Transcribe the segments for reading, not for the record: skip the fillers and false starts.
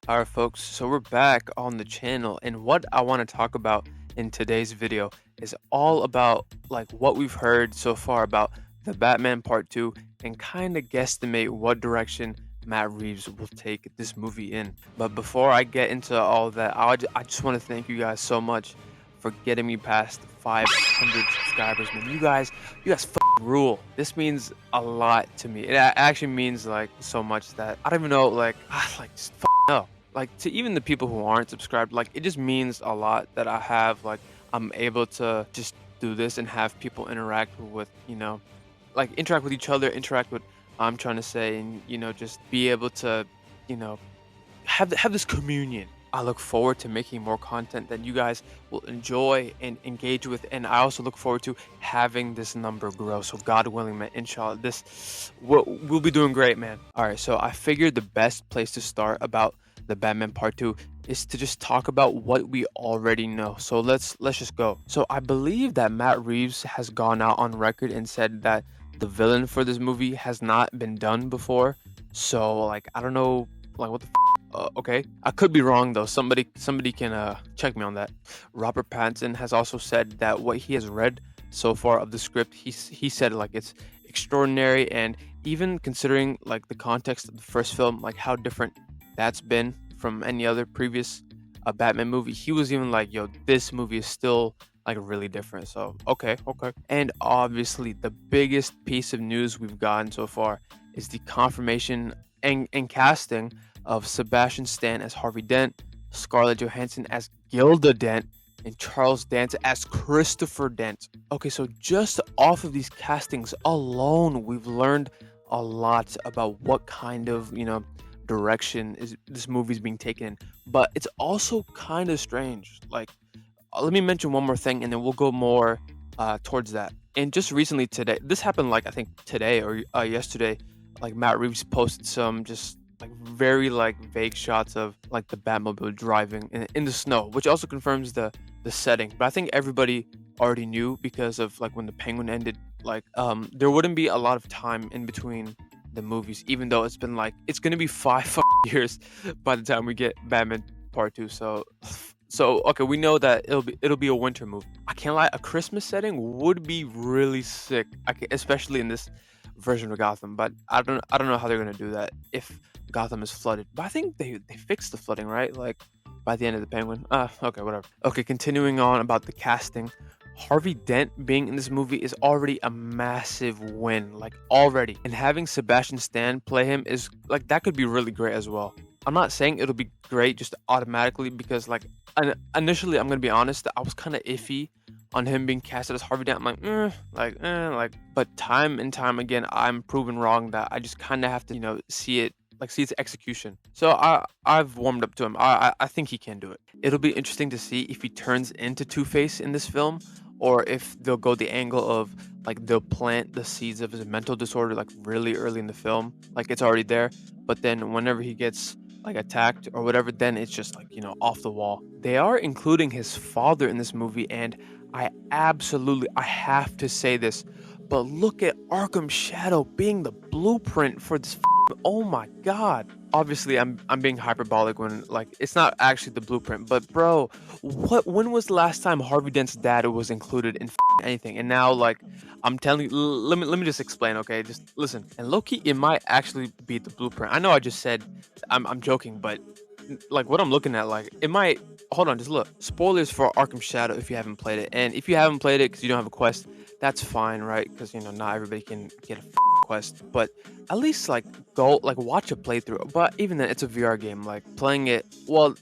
Alright folks, so we're back on the channel, and what I want to talk about in today's video is all about like what we've heard so far about the Batman Part 2 and kind of guesstimate what direction Matt Reeves will take this movie in. But before I get into all that, I just want to thank you guys so much for getting me past 500 subscribers, man. You guys rule. This means a lot to me. It actually means like so much that I don't even know, like just no. Like to even the people who aren't subscribed, like it just means a lot that I'm able to just do this and have people interact with, like interact with each other, interact with I'm trying to say, and just be able to, you know, have this communion. I look forward to making more content that you guys will enjoy and engage with, and I also look forward to having this number grow. So God willing, man, inshallah, we'll be doing great, man. All right, so I figured the best place to start about the Batman Part 2 is to just talk about what we already know. So let's just go. So I believe that Matt Reeves has gone out on record and said that the villain for this movie has not been done before. So like I don't know, like what the okay, I could be wrong though. Somebody can check me on that. Robert Pattinson has also said that what he has read so far of the script, he said like it's extraordinary, and even considering like the context of the first film, like how different that's been from any other previous Batman movie, he was even like, yo, this movie is still like really different. So okay. And obviously the biggest piece of news we've gotten so far is the confirmation and casting of Sebastian Stan as Harvey Dent, Scarlett Johansson as Gilda Dent, and Charles Dance as Christopher Dent. Okay, so just off of these castings alone, we've learned a lot about what kind of, direction is this movie's being taken in. But it's also kind of strange. Like, let me mention one more thing and then we'll go more towards that. And just recently today, this happened like I think today or yesterday, like Matt Reeves posted some just like very like vague shots of like the Batmobile driving in the snow, which also confirms the setting. But I think everybody already knew because of like when the Penguin ended, like there wouldn't be a lot of time in between the movies, even though it's been like it's gonna be 5 years by the time we get Batman Part 2. So okay, we know that it'll be a winter movie. I can't lie, a Christmas setting would be really sick. Especially in this version of Gotham, but I don't know how they're gonna do that if Gotham is flooded. But I think they fixed the flooding, right? Like by the end of the Penguin. Okay, whatever. Okay, continuing on about the casting. Harvey Dent being in this movie is already a massive win, like already. And having Sebastian Stan play him is like that could be really great as well. I'm not saying it'll be great just automatically because like initially I'm gonna be honest, I was kind of iffy on him being casted as Harvey Dent. I'm like, but time and time again, I'm proven wrong that I just kind of have to, see it, like see its execution. So I've warmed up to him. I think he can do it. It'll be interesting to see if he turns into Two-Face in this film, or if they'll go the angle of like they'll plant the seeds of his mental disorder like really early in the film, like it's already there, but then whenever he gets like attacked or whatever, then it's just like off the wall. They are including his father in this movie, and I have to say this, but look at Arkham Shadow being the blueprint for this. Oh my god. Obviously, I'm being hyperbolic when like it's not actually the blueprint, but bro, when was the last time Harvey Dent's dad was included in anything? And now like I'm telling you, let me just explain, okay? Just listen. And Loki, it might actually be the blueprint. I know I just said I'm joking, but like what I'm looking at, like it might. Hold on, just look. Spoilers for Arkham Shadow if you haven't played it, and if you haven't played it because you don't have a quest, that's fine, right? Because not everybody can get a quest, but at least like go like watch a playthrough. But even then, it's a VR game. Like playing it, well,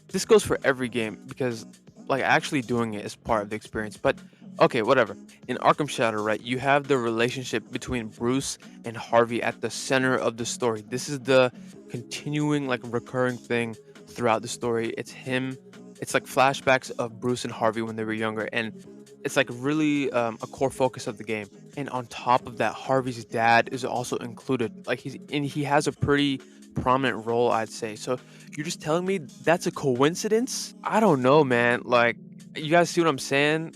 this goes for every game because like actually doing it is part of the experience. But okay, whatever. In Arkham Shadow, right, you have the relationship between Bruce and Harvey at the center of the story. This is the continuing like recurring thing throughout the story. It's like flashbacks of Bruce and Harvey when they were younger, and it's like really a core focus of the game. And on top of that, Harvey's dad is also included. Like he has a pretty prominent role, I'd say. So you're just telling me that's a coincidence? I don't know, man. Like, you guys see what I'm saying?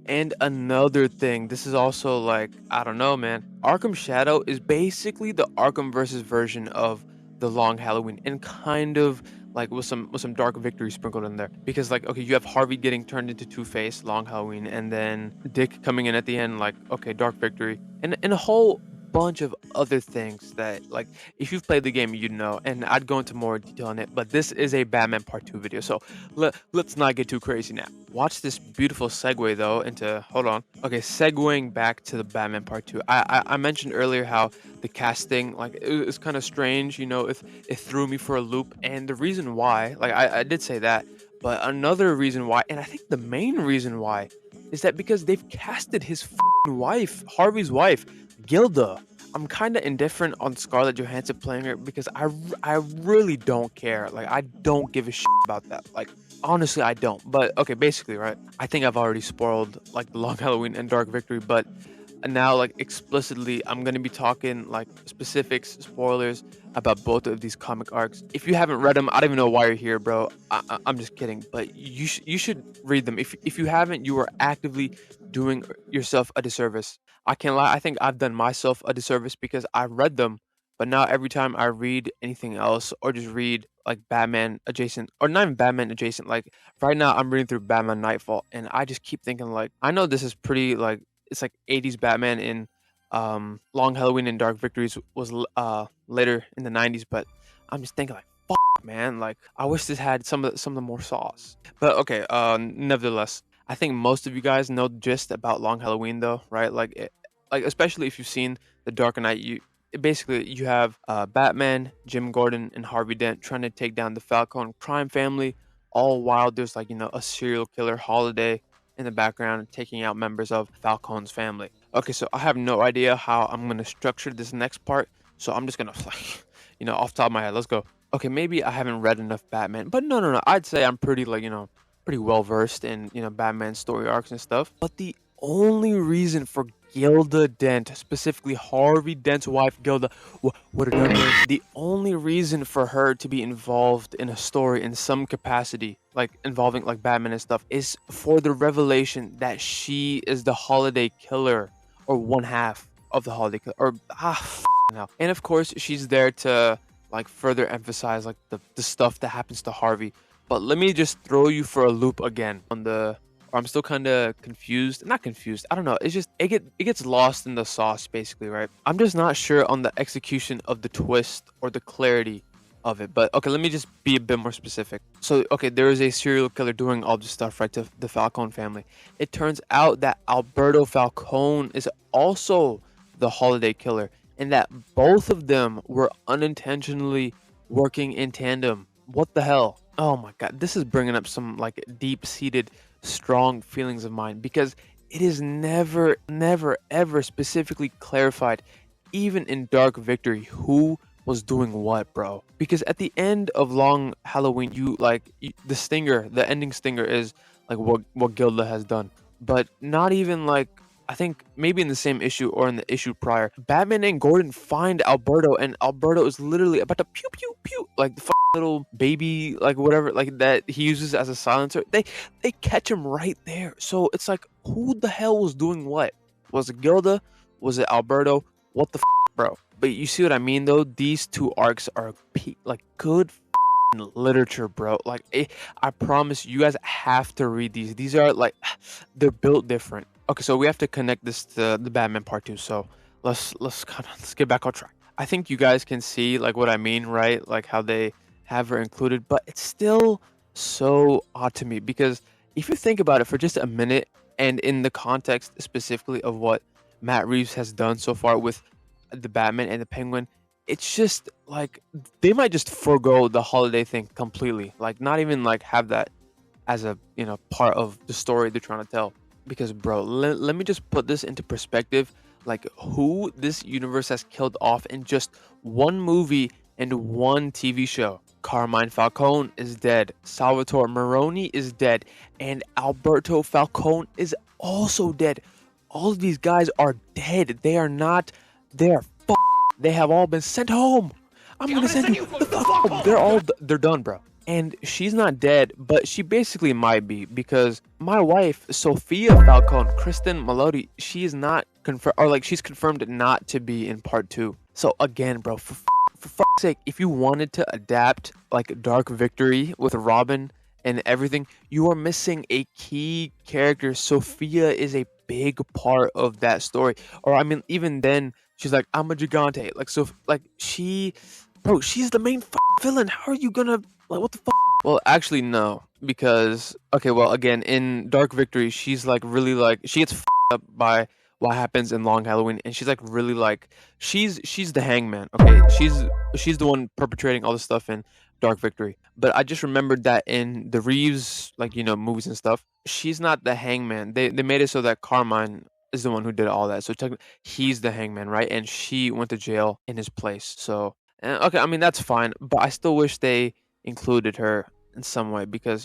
And another thing, this is also like, I don't know, man. Arkham Shadow is basically the Arkham versus version of the Long Halloween, and kind of like with some Dark Victory sprinkled in there. Because like, okay, you have Harvey getting turned into Two-Face, Long Halloween, and then Dick coming in at the end, like, okay, Dark Victory, and a whole bunch of other things that, like, if you've played the game, you'd know. And I'd go into more detail on it, but this is a Batman Part 2 video, so let's not get too crazy now. Watch this beautiful segue though into, hold on. Okay, segueing back to the Batman Part 2. I mentioned earlier how the casting, like, it was kind of strange, you know, it threw me for a loop. And the reason why, like, I did say that, but another reason why, and I think the main reason why, is that because they've casted his wife, Harvey's wife, Gilda. I'm kind of indifferent on Scarlett Johansson playing her because I really don't care. Like, I don't give a shit about that. Like, honestly, I don't. But okay, basically, right? I think I've already spoiled like the Long Halloween and Dark Victory, but now, like, explicitly, I'm gonna be talking like specifics, spoilers about both of these comic arcs. If you haven't read them, I don't even know why you're here, bro. I'm just kidding, but you should read them. If you haven't, you are actively doing yourself a disservice. I can't lie. I think I've done myself a disservice because I read them, but now every time I read anything else or just read like Batman adjacent, or not even Batman adjacent, like right now I'm reading through Batman Nightfall, and I just keep thinking, like, I know this is pretty, like, it's like 80s Batman in Long Halloween and Dark Victories was later in the 90s, but I'm just thinking, like, fuck, man, like, I wish this had some of the more sauce. But okay, nevertheless, I think most of you guys know the gist about Long Halloween though, right? Like, like, especially if you've seen The Dark Knight, basically you have Batman, Jim Gordon, and Harvey Dent trying to take down the Falcone crime family, all while there's, like, you know, a serial killer Holiday in the background taking out members of Falcone's family. Okay, so I have no idea how I'm gonna structure this next part, so I'm just gonna like, you know, off the top of my head, let's go. Okay, maybe I haven't read enough Batman, but no, I'd say I'm pretty, like, you know, pretty well versed in, you know, Batman story arcs and stuff. But the only reason for Gilda Dent, specifically Harvey Dent's wife Gilda, what her name is, the only reason for her to be involved in a story in some capacity, like involving like Batman and stuff, is for the revelation that she is the Holiday killer, or one half of the Holiday killer, or now. And of course, she's there to like further emphasize like the stuff that happens to Harvey. But let me just throw you for a loop again on the, or I'm still kind of confused. Not confused. I don't know. It's just it gets lost in the sauce, basically, right? I'm just not sure on the execution of the twist or the clarity of it. But okay, let me just be a bit more specific. So okay, there is a serial killer doing all this stuff, right, to the Falcone family. It turns out that Alberto Falcone is also the Holiday killer, and that both of them were unintentionally working in tandem. What the hell? Oh my god, this is bringing up some like deep-seated strong feelings of mine, because it is never ever specifically clarified, even in Dark Victory, who was doing what, bro. Because at the end of Long Halloween, the stinger, the ending stinger is like what Gilda has done, but not even like, I think maybe in the same issue or in the issue prior, Batman and Gordon find Alberto, and Alberto is literally about to pew pew pew, like the little baby, like whatever, like that he uses as a silencer. They catch him right there. So it's like, who the hell was doing what? Was it Gilda? Was it Alberto? What the bro? But you see what I mean though? These two arcs are like good literature, bro. Like, I promise you guys have to read these. These are like, they're built different. Okay, so we have to connect this to the Batman Part 2. So let's get back on track. I think you guys can see like what I mean, right? Like how they have her included, but it's still so odd to me, because if you think about it for just a minute, and in the context specifically of what Matt Reeves has done so far with the Batman and the Penguin, it's just like they might just forego the Holiday thing completely, like not even like have that as a, you know, part of the story they're trying to tell. Because bro, let me just put this into perspective, like who this universe has killed off in just one movie and one TV show. Carmine Falcone is dead, Salvatore Maroni is dead, and Alberto Falcone is also dead. All of these guys are dead. They are not, they're they have all been sent home. I'm gonna send you the fuck home. They're done, bro. And she's not dead, but she basically might be, because my wife, Sophia Falcone, Kristen Melody, she is not confirmed, or like she's confirmed not to be in Part 2. So again, bro, for for fuck's sake, if you wanted to adapt like Dark Victory with Robin and everything, you are missing a key character. Sophia is a big part of that story. Or I mean, even then, she's like, I'm a gigante. Like, so, like, bro, she's the main villain. How are you gonna, like, what the fuck? Well, actually, no, because, okay, well, again, in Dark Victory, she's like really like, she gets up by what happens in Long Halloween, and she's like really like, she's the hangman, okay? She's the one perpetrating all the stuff in Dark Victory. But I just remembered that in the Reeves, like, movies and stuff, she's not the hangman. They made it so that Carmine is the one who did all that. So technically, he's the hangman, right? And she went to jail in his place. So, okay, I mean that's fine, but I still wish they included her in some way because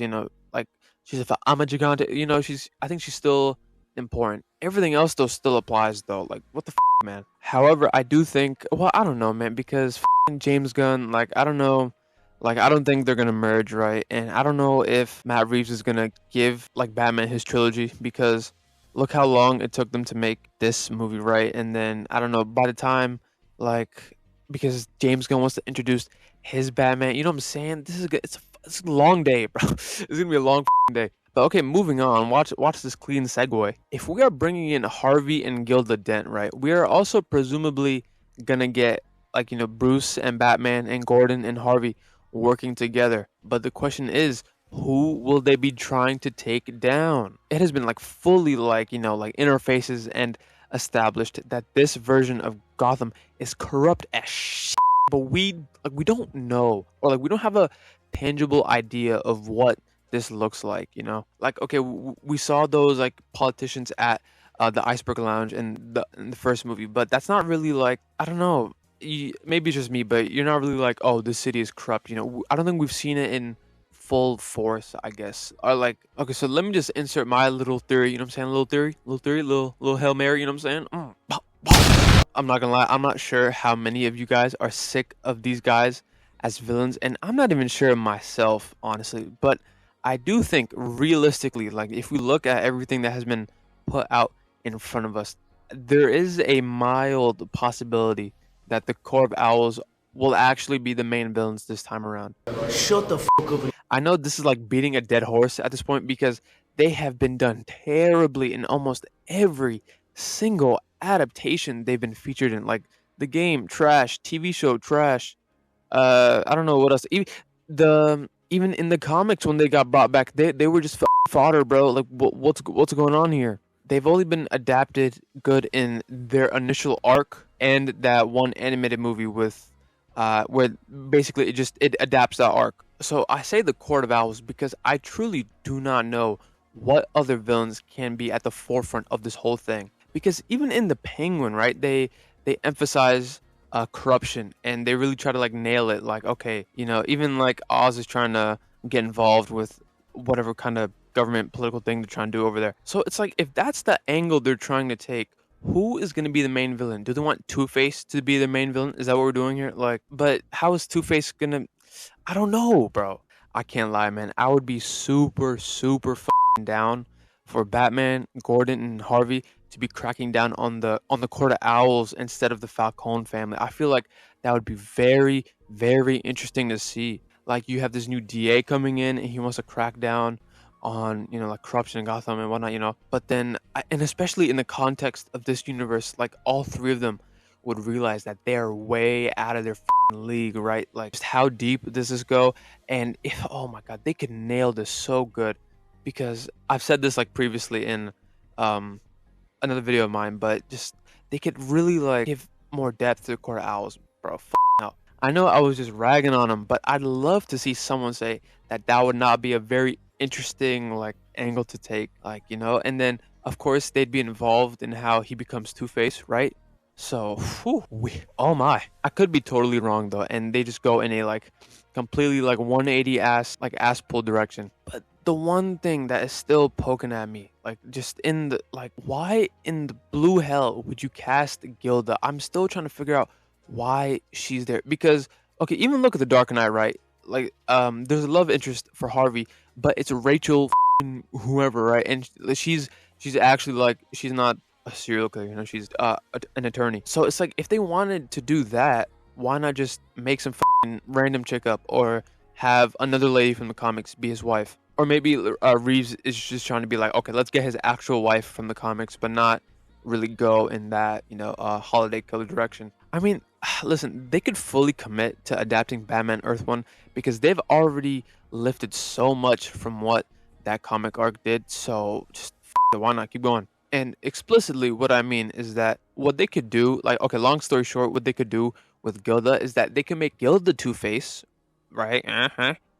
like she's a I'm a gigante. I think she's still important. Everything else though still applies though. Like what the man. However, I do think well I don't know man because James Gunn like I don't know. Like I don't think they're gonna merge, right? And I don't know if Matt Reeves is gonna give like Batman his trilogy because look how long it took them to make this movie, right? And then I don't know by the time like because James Gunn wants to introduce his Batman, you know what I'm saying? This is good. It's a long day, bro. It's gonna be a long day. But okay, moving on. Watch this clean segue. If we are bringing in Harvey and Gilda Dent, right? We are also presumably gonna get like Bruce and Batman and Gordon and Harvey working together. But the question is, who will they be trying to take down? It has been like fully like, like interfaces and established that this version of Gotham is corrupt as shit. But we don't know or like we don't have a tangible idea of what this looks like. Like okay, we saw those like politicians at the Iceberg Lounge in the first movie, but that's not really like I don't know maybe it's just me, but you're not really like, oh, this city is corrupt. I don't think we've seen it in full force, I guess. Or like, okay, so let me just insert my little theory. You know what I'm saying? Little Hail Mary. You know what I'm saying? I'm not gonna lie. I'm not sure how many of you guys are sick of these guys as villains, and I'm not even sure myself, honestly. But I do think realistically, like if we look at everything that has been put out in front of us, there is a mild possibility that the Corp Owls will actually be the main villains this time around. Shut the fuck up. I know this is like beating a dead horse at this point because they have been done terribly in almost every single adaptation they've been featured in. Like the game, trash, TV show, trash. I don't know what else. Even in the comics when they got brought back, they were just fodder, bro. Like what's going on here? They've only been adapted good in their initial arc and that one animated movie with where basically it adapts that arc. So I say the Court of Owls because I truly do not know what other villains can be at the forefront of this whole thing. Because even in the Penguin, right, they emphasize corruption and they really try to like nail it. Like okay, even like Oz is trying to get involved with whatever kind of government political thing they're trying to do over there. So it's like if that's the angle they're trying to take, who is going to be the main villain? Do they want Two-Face to be the main villain? Is that what we're doing here? Like, but how is Two-Face going to I don't know, bro. I can't lie, man. I would be super down for Batman, Gordon, and Harvey to be cracking down on the Court of Owls instead of the Falcone family. I feel like that would be very, very interesting to see. Like you have this new DA coming in and he wants to crack down on like corruption in Gotham and whatnot. But then and especially in the context of this universe, like all three of them would realize that they are way out of their league, right? Like just how deep does this go? And if oh my god, they could nail this so good because I've said this like previously in another video of mine, but just they could really like give more depth to the Court of Owls, bro. No. I know I was just ragging on them, but I'd love to see someone say that would not be a very interesting like angle to take, like and then of course they'd be involved in how he becomes Two-Face, right? So oh my, I could be totally wrong though, and they just go in a like completely like 180 ass pull direction. But the one thing that is still poking at me, like just in the like, why in the blue hell would you cast Gilda? I'm still trying to figure out why she's there because okay, even look at the Dark Knight, right? Like there's a love interest for Harvey, but it's Rachel whoever, right? And she's actually like she's not a serial killer, she's an attorney. So it's like if they wanted to do that, why not just make some random chick up, or have another lady from the comics be his wife? Or maybe Reeves is just trying to be like, okay, let's get his actual wife from the comics, but not really go in that, holiday killer direction. I mean, listen, they could fully commit to adapting Batman Earth 1 because they've already lifted so much from what that comic arc did. So just why not keep going? And explicitly, what I mean is that what they could do, like, okay, long story short, what they could do with Gilda is that they can make Gilda Two-Face, right?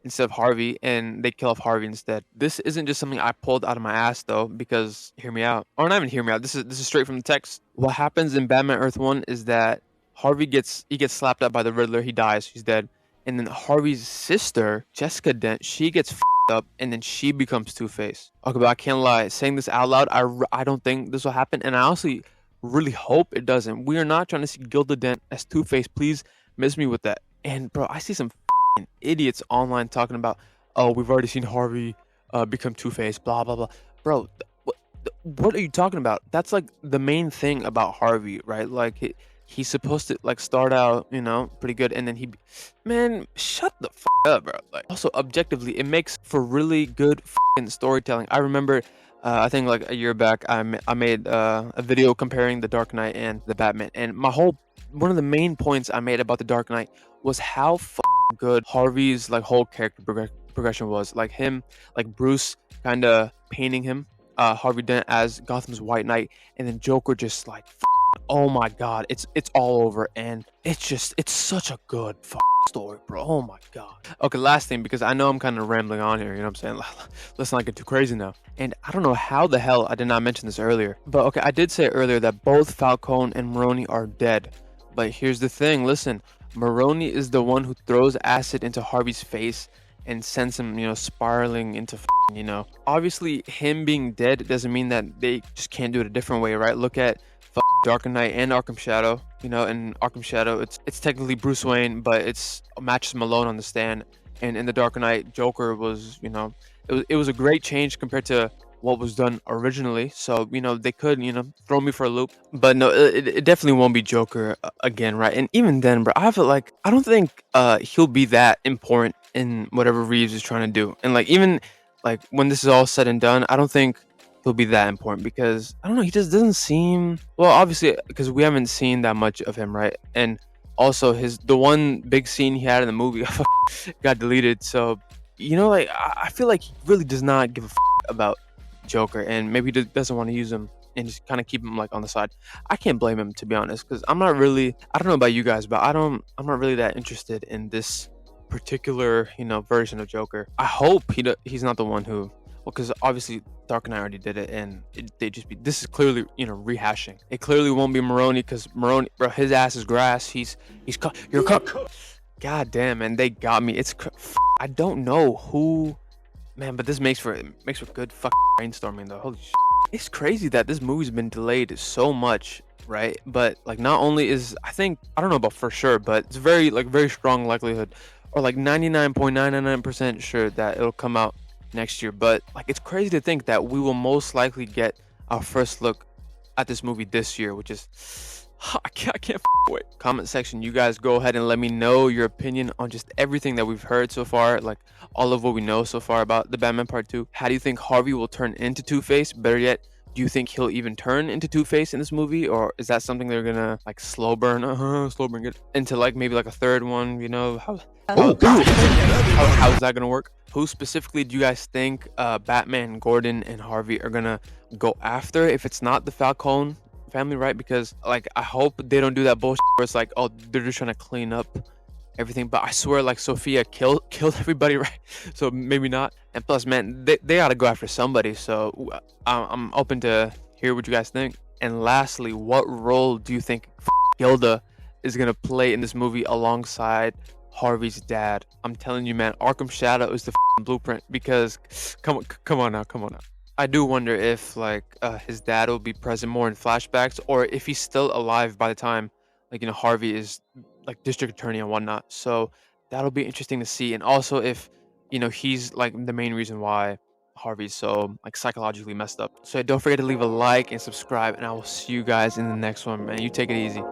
Instead of Harvey, and they kill off Harvey instead. This isn't just something I pulled out of my ass though, because hear me out. Or not even hear me out. This is straight from the text. What happens in Batman Earth 1 is that Harvey gets slapped up by the Riddler, he dies, he's dead. And then Harvey's sister, Jessica Dent, she gets up, and then she becomes Two-Face. Okay, but I can't lie. Saying this out loud, I don't think this will happen, and I honestly really hope it doesn't. We are not trying to see Gilda Dent as Two-Face. Please miss me with that. And bro, I see some idiots online talking about, oh, we've already seen Harvey become Two-Face, blah blah blah. Bro, what are you talking about? That's like the main thing about Harvey, right? Like he's supposed to like start out, pretty good, and then man, shut the up, bro. Like, also objectively, it makes for really good storytelling. I remember, I think like a year back, I made a video comparing the Dark Knight and the Batman, and one of the main points I made about the Dark Knight was how good Harvey's like whole character progression was. Like him, like Bruce kind of painting him, Harvey Dent as Gotham's White Knight, and then Joker just like, oh my god, it's all over, and it's such a good story, bro. Oh my god. Okay, last thing, because I know I'm kind of rambling on here, you know what I'm saying? Let's not get too crazy now. And I don't know how the hell I did not mention this earlier, but okay, I did say earlier that both Falcone and Maroni are dead. But here's the thing, listen, Maroni is the one who throws acid into Harvey's face and sends him, spiraling into, Obviously, him being dead doesn't mean that they just can't do it a different way, right? Look at Dark Knight and Arkham Shadow. In Arkham Shadow, it's technically Bruce Wayne, but it's matches Malone on the stand. And in the Dark Knight, Joker was, it was a great change compared to what was done originally. So, they could, throw me for a loop. But no, it definitely won't be Joker again, right? And even then, bro, I don't think he'll be that important in whatever Reeves is trying to do. And like, even like when this is all said and done, I don't think he'll be that important, because I don't know, he just doesn't seem, well, obviously because we haven't seen that much of him, right? And also the one big scene he had in the movie got deleted. So like, I feel like he really does not give a about Joker, and maybe he doesn't want to use him and just kind of keep him like on the side. I can't blame him, to be honest, because I don't know about you guys, but I'm not really that interested in this particular version of Joker. I hope he's not the one who, well, because obviously Dark Knight already did it, and this is clearly rehashing. It clearly won't be Maroni, because Maroni, bro, his ass is grass. You're cut. God damn, man, they got me. I don't know who, man, but this makes for good brainstorming though. Holy shit. It's crazy that this movie's been delayed so much, right? But like, not only is, I don't know about for sure, but it's very strong likelihood, or like 99.999% sure that it'll come out next year. But like, it's crazy to think that we will most likely get our first look at this movie this year, which is, I can't wait. Comment section, you guys go ahead and let me know your opinion on just everything that we've heard so far, like all of what we know so far about the Batman Part 2. How do you think Harvey will turn into Two-Face? Better yet, do you think he'll even turn into Two-Face in this movie, or is that something they're gonna like slow burn it into like maybe like a third one? How's that gonna work? Who specifically do you guys think Batman, Gordon, and Harvey are gonna go after if it's not the Falcone family, right? Because like, I hope they don't do that bullshit where it's like, oh, they're just trying to clean up everything. But I swear, like, Sophia killed everybody, right? So maybe not. And plus, man, they gotta go after somebody. So I'm open to hear what you guys think. And lastly, what role do you think Gilda is gonna play in this movie alongside Harvey's dad? I'm telling you, man, Arkham Shadow is the blueprint, because come on now. I do wonder if like his dad will be present more in flashbacks, or if he's still alive by the time like Harvey is like district attorney and whatnot. So that'll be interesting to see. And also if he's like the main reason why Harvey's so like psychologically messed up. So don't forget to leave a like and subscribe, and I will see you guys in the next one, man. You take it easy.